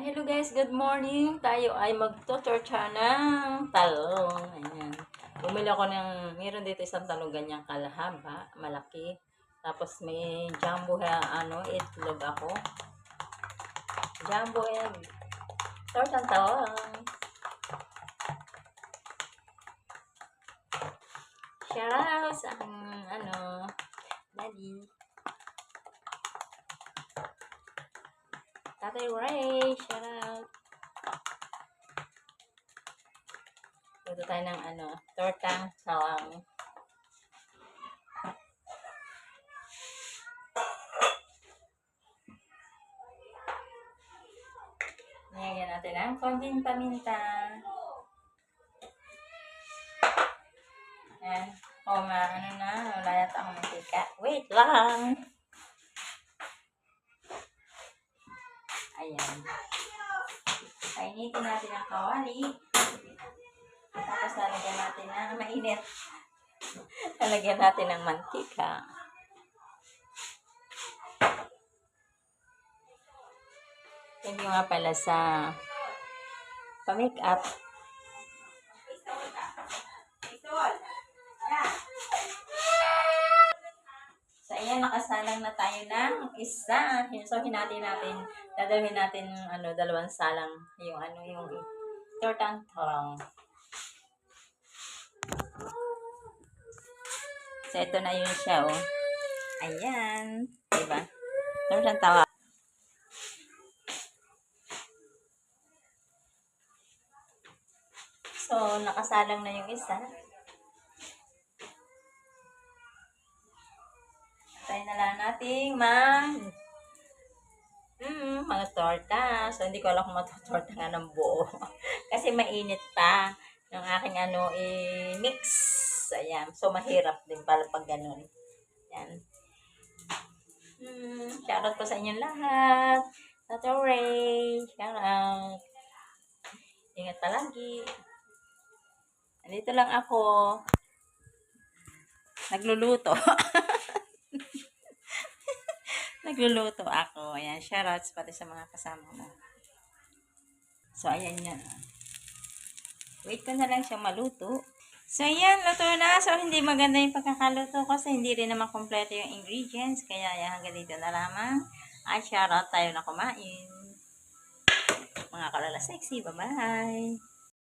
Ayan, hello guys, good morning. Tayo ay magto-torcha ng talong. Ayan. Bumili ako ng, meron dito isang talong ganyang kalahaba, malaki. Tapos may jumbo itlog ako. Jumbo egg. Torcha ng talong. Shout out sa aking, daddy. Tatay Ray, shout out. Luto tayo ng tortang sawang. Nilagyan natin ang konting paminta. Ayan. Wala yata akong mantika. Wait lang! Ayan. Painitin natin ang kawali. Tapos lalagyan natin ng mainit. Lalagyan natin ng mantika. Thank you nga pala sa pa-makeup. So, ayan, nakasalang na tayo ng isa. So, hinati natin. Dadawin natin, dalawang salang. Yung tortang talong. So, ito na yun siya, oh. Ayan. Diba? Tortang talong. So, nakasalang na yung isa. Tayo na lang natin mga torta. So, hindi ko alam kung matutorta nga ng buo. Kasi mainit pa yung aking mix. Ayan. So, mahirap din pala pag ganun. Ayan. Shoutout po sa inyong lahat. Tatay Ray. Shoutout. Ingat palagi. Andito lang ako. Nagluluto. Nagluluto ako. Ayan, shoutouts pati sa mga kasama mo. So, ayan yan. Wait ko na lang siyang maluto. So, ayan, luto na. So, hindi maganda yung pagkakaluto kasi hindi rin naman kompleto yung ingredients. Kaya, ayan, hanggang dito na lamang. At shoutout tayo na kumain. Mga kalala sexy. Bye-bye.